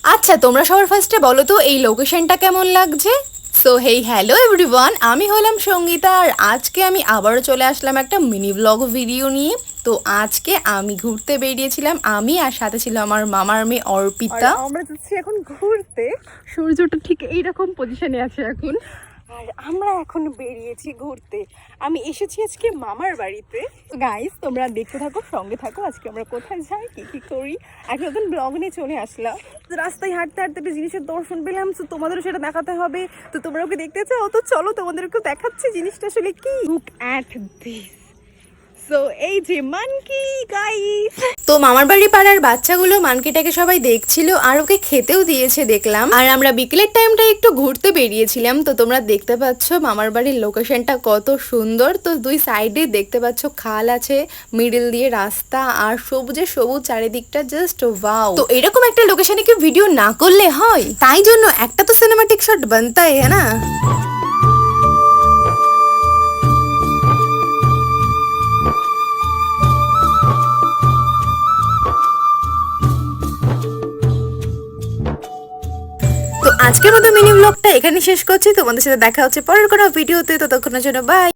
আচ্ছা তোমরা সবার ফার্স্টে বলো তো এই লোকেশনটা কেমন লাগছে। সো হেই হ্যালো এভরিওয়ান, আমি হলাম সঙ্গীতা আর আজকে আমি আবারও চলে আসলাম একটা মিনি ব্লগ ভিডিও নিয়ে। তো আজকে আমি ঘুরতে বেরিয়েছিলাম, আমি আর সাথে ছিল আমার মামার মেয়ে অর্পিতা। আমরা যাচ্ছি এখন ঘুরতে। সূর্যটা ঠিক এইরকম পজিশনে আছে এখন, আর আমরা এখন বেরিয়েছি ঘুরতে। আমি এসেছি আজকে মামার বাড়িতে। গাইস তোমরা দেখতে থাকো, সঙ্গে থাকো, আজকে আমরা কোথায় যাই, কি করি। একটা নতুন ব্লগ নিয়ে চলে আসলাম। রাস্তায় হাঁটতে হাঁটতে একটা জিনিসের দর্শন পেলাম, তো তোমাদেরও সেটা দেখাতে হবে। তো তোমরা ওকে দেখতে চাও তো চলো তোমাদেরকেও দেখাচ্ছি জিনিসটা আসলে কি। Look at this. সো এই যে মানকি গাইস। তো মামার বাড়ি পাড়ার বাচ্চাগুলো মানকিটাকে সবাই দেখছিল আর ওকে খেতেও দিয়েছে দেখলাম। আর আমরা বিকেলের টাইমটা একটু ঘুরতে বেরিয়েছিলাম। তো তোমরা দেখতে পাচ্ছ মামার বাড়ির লোকেশনটা কত সুন্দর। তো দুই সাইডে দেখতে পাচ্ছ খাল আছে, মিডিল দিয়ে রাস্তা, আর সবুজে সবুজ চারিদিকটা, জাস্ট ওয়াও। তো এরকম একটা লোকেশনে কি ভিডিও না করলে হয়, তাই জন্য একটা তো সিনেমাটিক শট বানতাই হ্যাঁ না। তো আজকের মতো মিনি ব্লগটা এখানে শেষ করছি। তোমাদের সাথে দেখা হচ্ছে পরের কোনো ভিডিওতে, ততক্ষণের জন্য বাই।